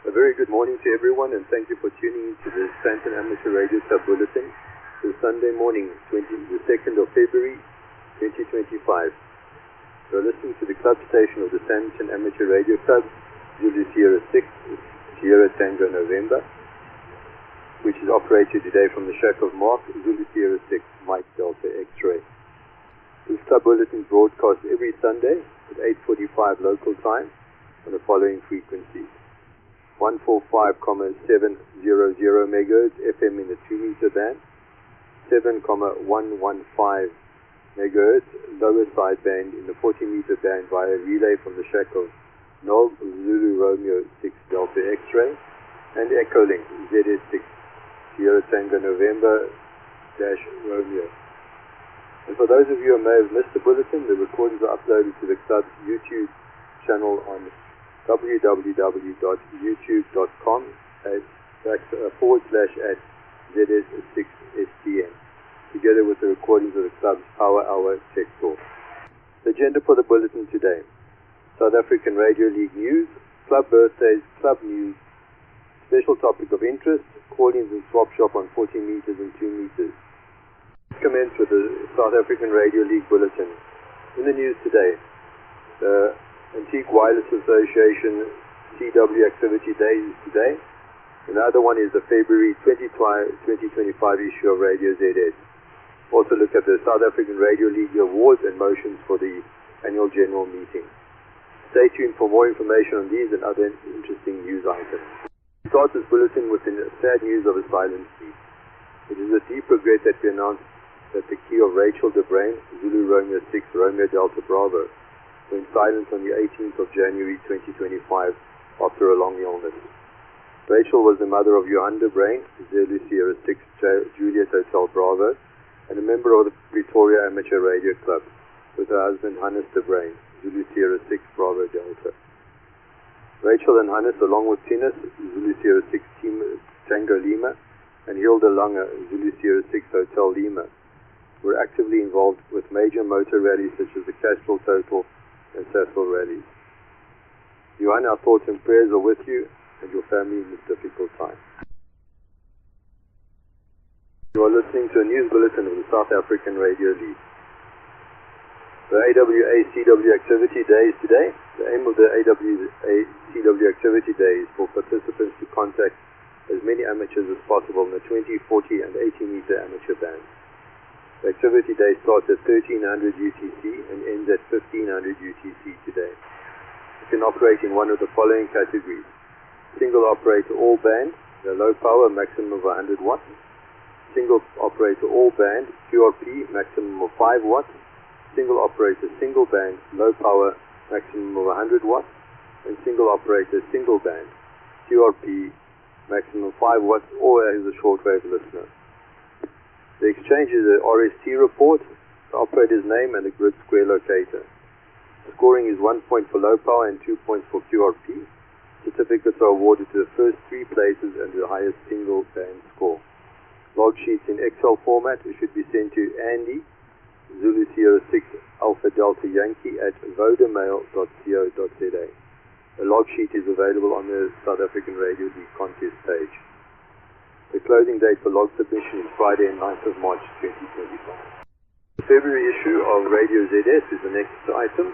A very good morning to everyone, and thank you for tuning in to the Sandton Amateur Radio Club Bulletin for Sunday morning, the 2nd of February, 2025. You're listening to the club station of the Sandton Amateur Radio Club, Zulu Sierra 6, Sierra Tango November, which is operated today from the Shack of Mark, Zulu Sierra 6, Mike Delta X-Ray. This club bulletin broadcasts every Sunday at 8:45 local time on the following frequencies: 145,700 MHz FM in the 2-meter band, 7,115 MHz lower side band in the 40-meter band via relay from the Shack of Nog Zulu Romeo 6 Delta X-Ray, and Echolink ZS6 Sierra Tango November Romeo. And for those of you who may have missed the bulletin, the recordings are uploaded to the club's YouTube channel on www.youtube.com/ZS6STN, together with the recordings of the club's Power Hour Tech Talk. The agenda for the bulletin today: South African Radio League news, club birthdays, club news, special topic of interest, call-ins and swap shop on 40 meters and 2 meters. Let's commence with the South African Radio League bulletin. In the news today, the Antique Wireless Association CW Activity Day is today. Another one is the February 2025 issue of Radio ZS. Also look at the South African Radio League awards and motions for the annual general meeting. Stay tuned for more information on these and other interesting news items. We start this bulletin with the sad news of a silent thief. It is a deep regret that we announce that the key of Rachel de Bruin, Zulu Romeo 6 Romeo Delta Bravo, went silent on the 18th of January 2025 after a long illness. Rachel was the mother of Johan de Bruin, Zulu Sierra 6 Juliet Hotel Bravo, and a member of the Pretoria Amateur Radio Club, with her husband Hannes de Bruin, Zulu Sierra 6 Bravo Delta. Rachel and Hannes, along with Tinus, Zulu Sierra 6 Tango Lima, and Hilda Lange, Zulu Sierra 6 Hotel Lima, were actively involved with major motor rallies such as the Castrol Total and Sasol rallies. Johan, our thoughts and prayers are with you and your family in this difficult time. You are listening to a news bulletin of the South African Radio League. The AWA-CW Activity Day is today. The aim of the AWA-CW Activity Day is for participants to contact as many amateurs as possible in the 20, 40 and 80-meter amateur bands. The Activity Day starts at 1300 UTC and ends at 1500 UTC today. You can operate in one of the following categories: single operator all band, the low power maximum of 100 watts, single operator all band, QRP maximum of 5 watts, single operator single band, low power maximum of 100 watts, and single operator single band, QRP maximum 5 watts, or as a shortwave listener. The exchange is a RST report, the operator's name and the grid square locator. Scoring is 1 point for low power and 2 points for QRP. Certificates are awarded to the first 3 places and the highest single band score. Log sheets in Excel format should be sent to Andy, Zulu Sierra 6 Alpha Delta Yankee at vodamail.co.za. A log sheet is available on the South African Radio League contest page. The closing date for log submission is Friday, 9th of March 2025. The February issue of Radio ZS is the next item.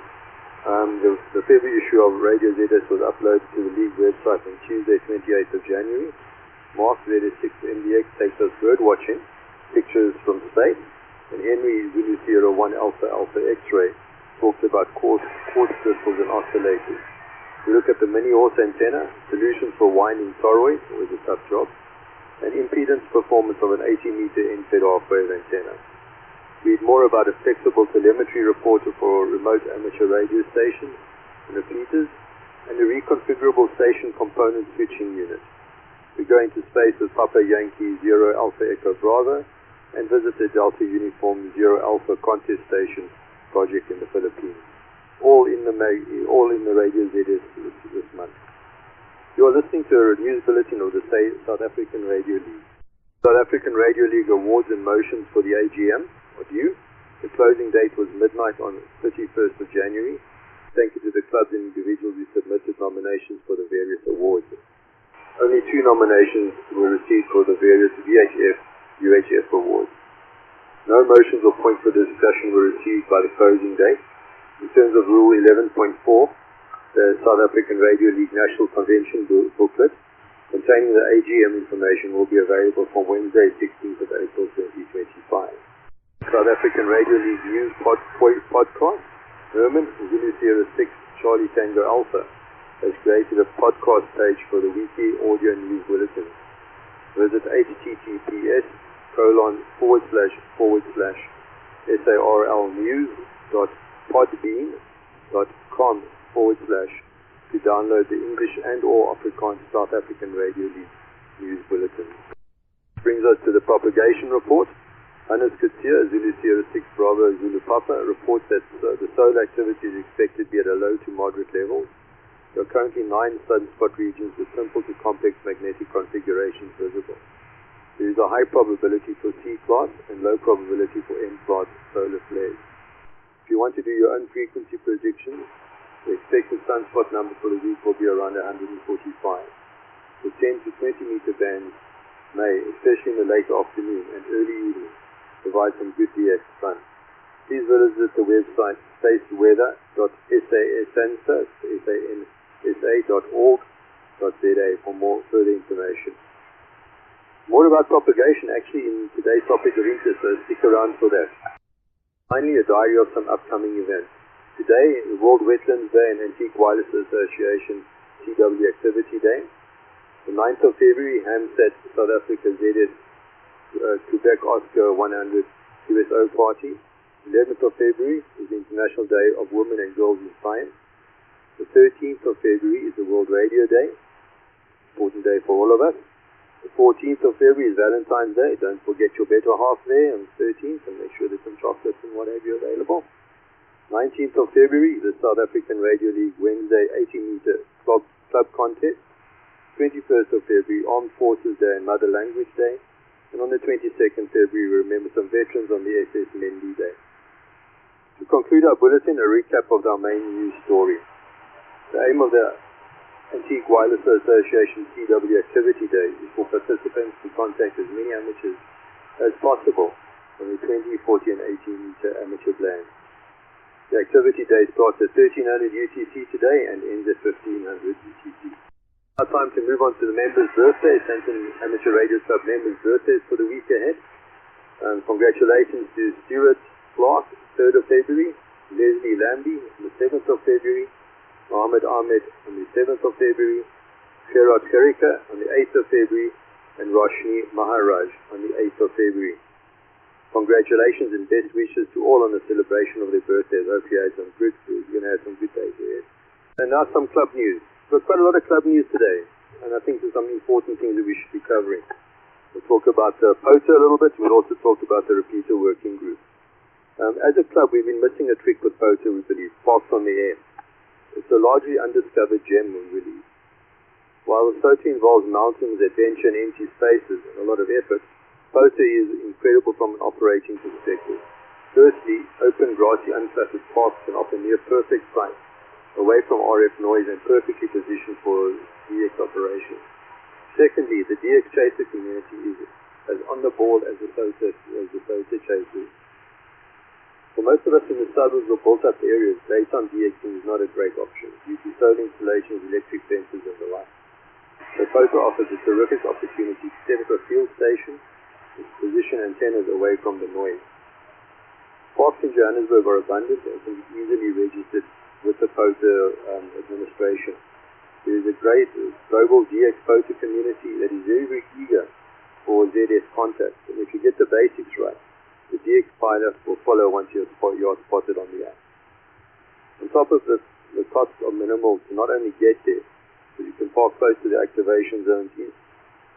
The February issue of Radio ZS was uploaded to the League website on Tuesday, 28th of January. Mark ZS6 MDX takes us bird watching, pictures from space, and Henry Zulu Sierra 1 Alpha Alpha X-ray talks about quartz crystals and oscillators. We look at the mini horse antenna, solutions for winding toroids, always a tough job, and impedance performance of an 80-meter in-fed half-wave antenna. Read more about a flexible telemetry reporter for remote amateur radio stations and repeaters, and a reconfigurable station component switching unit. We go into space with Papa Yankee 0 Alpha Echo Bravo, and visit the Delta Uniform 0 Alpha contest station project in the Philippines. All in the Radio ZS this month. You are listening to a news bulletin of the South African Radio League. South African Radio League awards and motions for the AGM are due. The closing date was midnight on 31st of January. Thank you to the clubs and individuals who submitted nominations for the various awards. Only 2 nominations were received for the various VHF, UHF awards. No motions or points for discussion were received by the closing date. In terms of Rule 11.4, the South African Radio League National Convention booklet containing the AGM information will be available from Wednesday, 16th of April 2025. South African Radio League News podcast, Herman, Zulu Sierra 6 Charlie Tango Alpha, has created a podcast page for the weekly audio news bulletin. Visit https://sarlnews.podbean.com/ to download the English and/or Afrikaans South African Radio League News Bulletin. Brings us to the propagation report. Hannes Katia, Zulu Sierra 6 Bravo Zulu Papa, reports that the solar activity is expected to be at a low to moderate level. There are currently 9 sunspot regions with simple to complex magnetic configurations visible. There is a high probability for C-class and low probability for M-class solar flares. If you want to do your own frequency predictions, the expected sunspot number for the week will be around 145. The 10 to 20 meter bands may, especially in the late afternoon and early evening, provide some good DX sun. Please visit the website spaceweather.sa.org.za for more further information. More about propagation actually in today's topic of interest, so stick around for that. Finally, a diary of some upcoming events. Today, the World Wetlands Day and Antique Wireless Association CW Activity Day. The 9th of February, Hamsat South Africa ZS Quebec Oscar 100 USO Party. 11th of February is the International Day of Women and Girls in Science. The 13th of February is the World Radio Day. Important day for all of us. The 14th of February is Valentine's Day. Don't forget your better half there on the 13th and make sure there's some chocolates and what have you available. 19th of February, the South African Radio League Wednesday 80-meter club contest. 21st of February, Armed Forces Day and Mother Language Day. And on the 22nd February, we remember some veterans on the SS Mendy Day. To conclude our bulletin, a recap of our main news story. The aim of the Antique Wireless Association CW Activity Day is for participants to contact as many amateurs as possible on the 20, 40 and 18-meter amateur bands. The activity day starts at 1300 UTC today and ends at 1500 UTC. Now time to move on to the members' birthdays, Sandton Amateur Radio Club members' birthdays for the week ahead. Congratulations to Stuart Clark, 3rd of February, Leslie Lambie on the 7th of February, Mohammed Ahmed on the 7th of February, Ferhat Kharika on the 8th of February, and Roshni Maharaj on the 8th of February. Congratulations and best wishes to all on the celebration of their birthdays. Hope you had some good food. You're going to have some good days ahead. And now some club news. We've got quite a lot of club news today, and I think there's some important things that we should be covering. We'll talk about POTA a little bit. We'll also talk about the repeater working group. As a club, we've been missing a trick with POTA, we believe, Parks on the Air. It's a largely undiscovered gem, we believe. While the POTA involves mountains, adventure, and empty spaces, and a lot of effort, POTA is incredible from an operating perspective. Firstly, open, grassy, uncluttered parks can offer near perfect sight, away from RF noise and perfectly positioned for DX operations. Secondly, the DX chaser community is as on the ball as the POTA chasers. For most of us in the suburbs or built-up areas, daytime DXing is not a great option due to solar installations, electric fences, and the like. So POTA offers a terrific opportunity to set up a field station and position antennas away from the noise. Parks in Johannesburg are abundant and can be easily registered with the POTA administration. There is a great global DX POTA community that is very, very eager for ZS contacts. And if you get the basics right, the DX pilot will follow once you are spotted on the app. On top of this, the costs are minimal to not only get there, but you can park close to the activation zones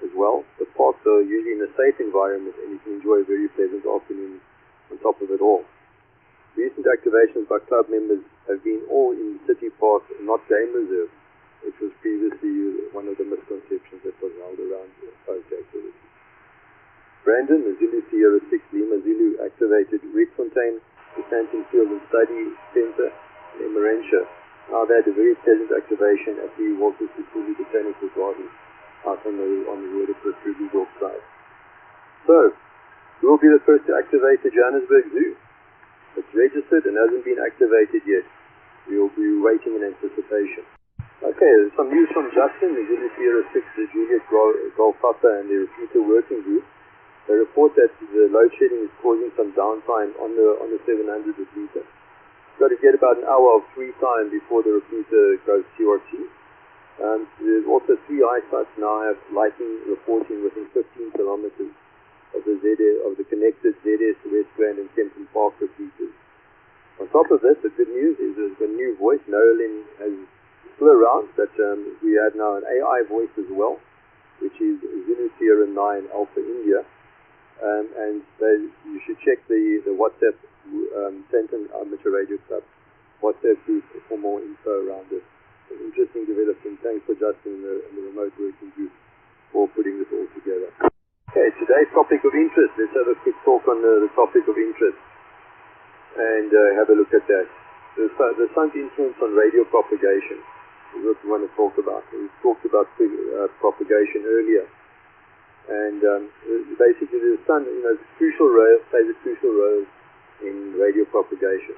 as well. The parks are usually in a safe environment and you can enjoy a very pleasant afternoon on top of it all. Recent activations by club members have been all in city parks and not game reserve, which was previously one of the misconceptions that was held around the POTA activity. Brandon, the Zulu Sierra 6 Lima Zulu, activated Rietfontein, the Sandton Field and Study Center, in Emerentia. Now they had a very pleasant activation at the Walter Sisulu Botanical Gardens out on the WordPress Ruby Walk site. So, we'll be the first to activate the Johannesburg Zoo. It's registered and hasn't been activated yet. We'll be waiting in anticipation. Okay, there's some news from Justin, the ZS6, the Juliet Golf Papa and the repeater working group. They report that the load shedding is causing some downtime on the 700 repeater. You've got to get about an hour of free time before the repeater goes QRT. There's also 3 eyesights now have lighting reporting within 15 kilometers of the connected ZS, West Grand and Sandton Park repeaters. On top of this, the good news is there's a new voice. Nolan is still around, but we have now an AI voice as well, which is Zulu Sierra 9 Alpha India. And you should check the WhatsApp Sandton Amateur Radio Club WhatsApp group for more info around it. An interesting development. Thanks for Justin and the remote working group for putting this all together. Okay, today's topic of interest. Let's have a quick talk on the topic of interest and have a look at that. The sun's influence on radio propagation is what we want to talk about. We talked about propagation earlier. And basically the sun, plays a crucial role in radio propagation.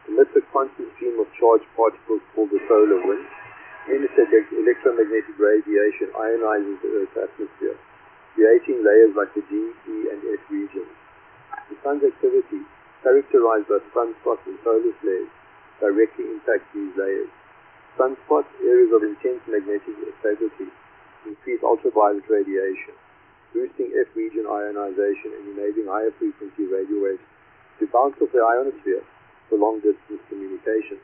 Amidst a constant stream of charged particles called the solar wind, electromagnetic radiation ionizes the Earth's atmosphere, creating layers like the D, E, and F regions. The sun's activity, characterized by sunspots and solar flares, directly impacts these layers. Sunspots, areas of intense magnetic activity, increase ultraviolet radiation, boosting F region ionization and enabling higher frequency radio waves to bounce off the ionosphere for long distance communication.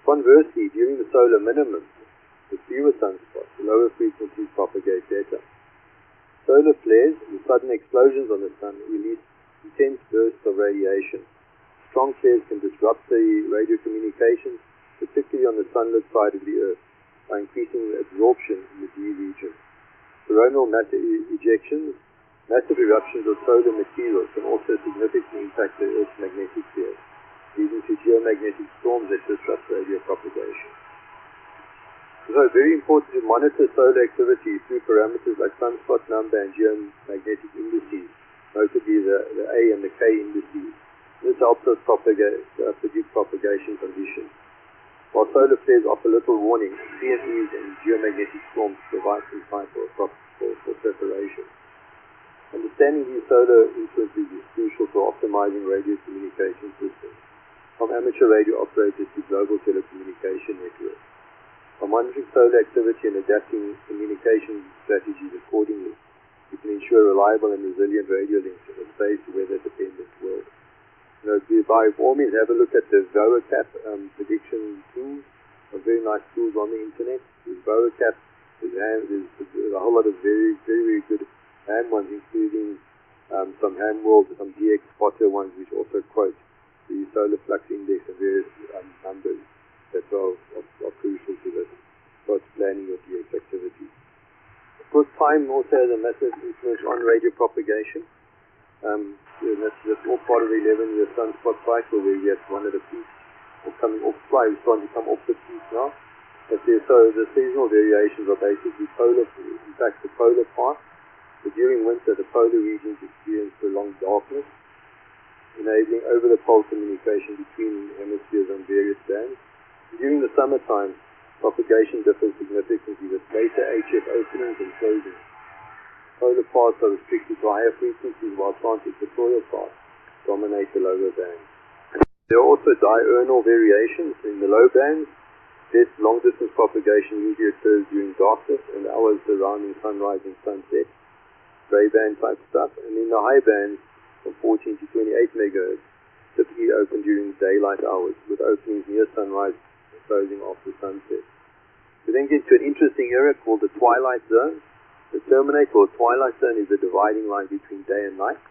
Conversely, during the solar minimum, with fewer sunspots, lower frequencies propagate better. Solar flares, the sudden explosions on the sun, release intense bursts of radiation. Strong flares can disrupt the radio communications, particularly on the sunlit side of the Earth, by increasing the absorption in the D region. Coronal matter ejections, massive eruptions of solar material can also significantly impact the Earth's magnetic field, leading to geomagnetic storms that disrupt radio propagation. So very important to monitor solar activity through parameters like sunspot number and geomagnetic indices, notably the A and the K indices. This helps us predict propagation conditions. While solar flares offer little warning, CMEs and geomagnetic storms provide some time for preparation. Understanding these solar influences is crucial for optimizing radio communication systems, from amateur radio operators to global telecommunication networks. By monitoring solar activity and adapting communication strategies accordingly, we can ensure reliable and resilient radio links in a space weather-dependent world. By all means, have a look at the VOACAP prediction tools. Very nice tools on the internet. With VOACAP, there's a whole lot of very, very, very good ham ones, including some ham world, some DX spotter ones, which also quote the solar flux index and various numbers that are crucial to this, for planning your DX activity. Of course, time also has a massive influence on radio propagation. That's all part of the 11-year sunspot cycle, where we have one of the peaks or coming off fly. We're starting to come off the peak now. But so the seasonal variations are basically polar, in fact the polar part. So during winter, the polar regions experience prolonged darkness, enabling over-the-pole communication between hemispheres on various bands. During the summertime, propagation differs significantly with later HF openings and closings. Polar parts are restricted to higher frequencies, while trans-equatorial parts dominate the lower bands. There are also diurnal variations in the low bands. This long-distance propagation usually occurs during darkness and hours surrounding sunrise and sunset, gray band type stuff, and in the high bands from 14 to 28 megahertz, typically open during daylight hours, with openings near sunrise and closing after sunset. We then get to an interesting area called the twilight zone. The terminator or twilight zone is the dividing line between day and night.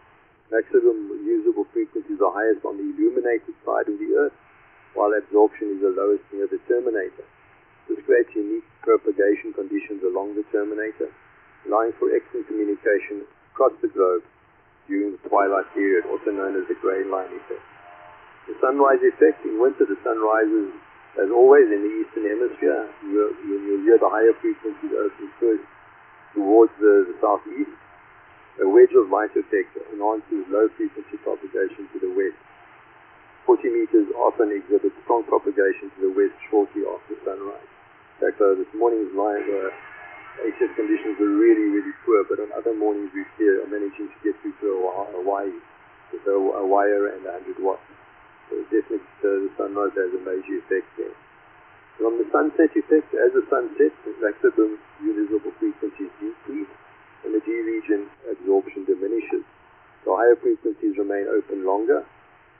Maximum usable frequencies are highest on the illuminated side of the Earth, while absorption is the lowest near the terminator. This creates unique propagation conditions along the terminator, allowing for excellent communication across the globe during the twilight period, also known as the grey line effect. The sunrise effect: in winter the sun rises, as always, in the eastern hemisphere. You'll hear the higher frequencies open first towards the southeast. A wedge of light effect enhances low frequency propagation to the west. 40 meters often exhibits strong propagation to the west shortly after sunrise. In fact, this morning's HF conditions were really, really poor, but on other mornings we are managing to get through to Hawaii with a wire and 100 watts. So definitely the sunrise has a major effect there. And on the sunset effect, as the sun sets, maximum visible frequencies decrease and the D region absorption diminishes. The higher frequencies remain open longer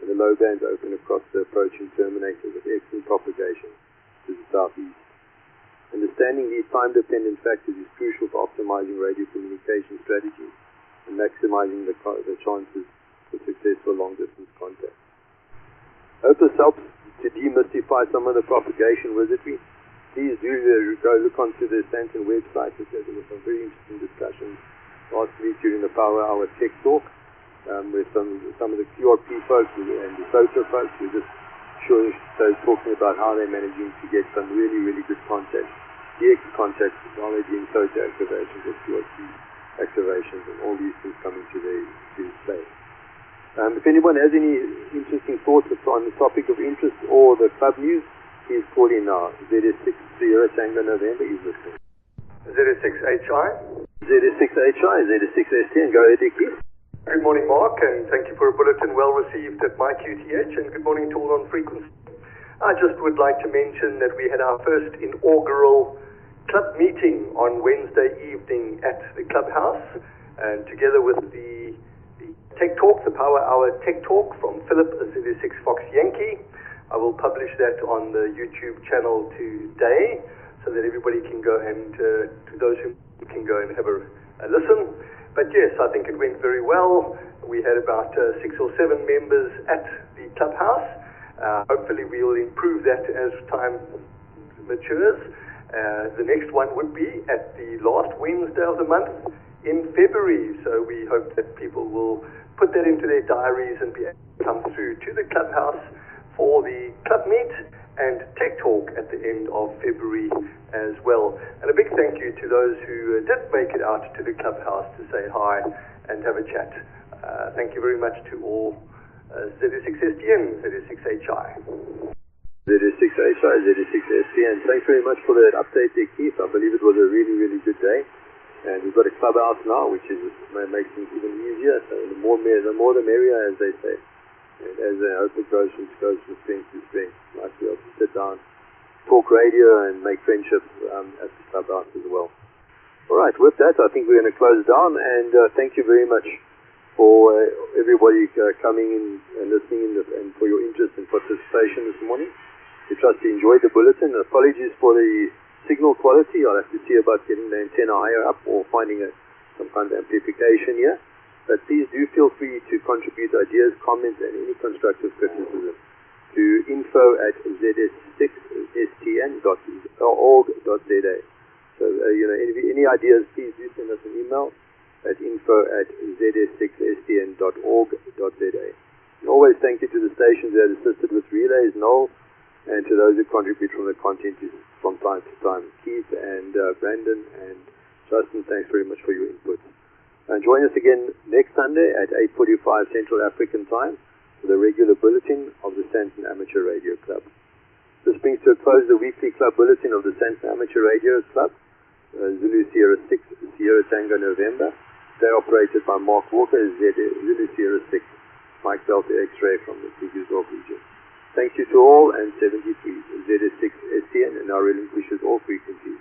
and the low bands open across the approaching terminator with excellent propagation to the southeast. Understanding these time-dependent factors is crucial for optimizing radio communication strategies and maximizing the chances for successful long-distance contact. I hope this helps to demystify some of the propagation wizardry. Please do go look onto the Sandton website because there were some very interesting discussions last week during the Power Hour Tech Talk with some of the QRP folks and the SOTA folks who just talking about how they're managing to get some really, really good contact, DX contacts while they're doing SOTA activations or QRP activations and all these things coming to play. If anyone has any interesting thoughts on the topic of interest or the club news, please call in now. ZS6 Tango November is listening. ZS6HI. ZS6HI, ZS6STN. Go ahead, Dick. Good morning, Mark, and thank you for a bulletin well received at my QTH, and good morning to all on frequency. I just would like to mention that we had our first inaugural club meeting on Wednesday evening at the clubhouse, and together with the Tech Talk, the Power Hour Tech Talk from Philip, the ZS6 Fox Yankee. I will publish that on the YouTube channel today so that everybody can go and, to those who can go and have a listen. But yes, I think it went very well. We had about 6 or 7 members at the clubhouse. Hopefully we will improve that as time matures. The next one would be at the last Wednesday of the month in February. So we hope that people will put that into their diaries and be able to come through to the clubhouse for the club meet and Tech Talk at the end of February as well. And a big thank you to those who did make it out to the clubhouse to say hi and have a chat. Thank you very much to all ZS6STN, ZS6HI. ZS6HI, ZS6STN. Thanks very much for that update there, Keith. I believe it was a really, really good day. And we've got a clubhouse now, which makes things even easier. So the more the merrier, as they say. And as I hope it goes from strength to strength. Nice to be able to sit down, talk radio, and make friendships at the clubhouse as well. All right, with that, I think we're going to close down. And thank you very much for everybody coming in and listening and for your interest and participation this morning. We trust you enjoyed the bulletin. Apologies for the signal quality. I'll have to see about getting the antenna higher up or finding some kind of amplification here. But please do feel free to contribute ideas, comments, and any constructive criticism to info@zs6stn.org.za. So, any ideas, please do send us an email at info@zs6stn.org.za. And always thank you to the stations that assisted with relays, Noel, and to those who contribute from the content from time to time. Keith and Brandon and Justin, thanks very much for your input. And join us again next Sunday at 8:45 Central African Time for the regular bulletin of the Sandton Amateur Radio Club. This brings to a close the weekly club bulletin of the Sandton Amateur Radio Club, Zulu Sierra 6, Sierra Tango November. They are operated by Mark Walker, Zulu Sierra 6, Mike Delta X-Ray from the Krugersdorp region. Thank you to all, and 73 ZS6STN, and now relinquishes all frequencies.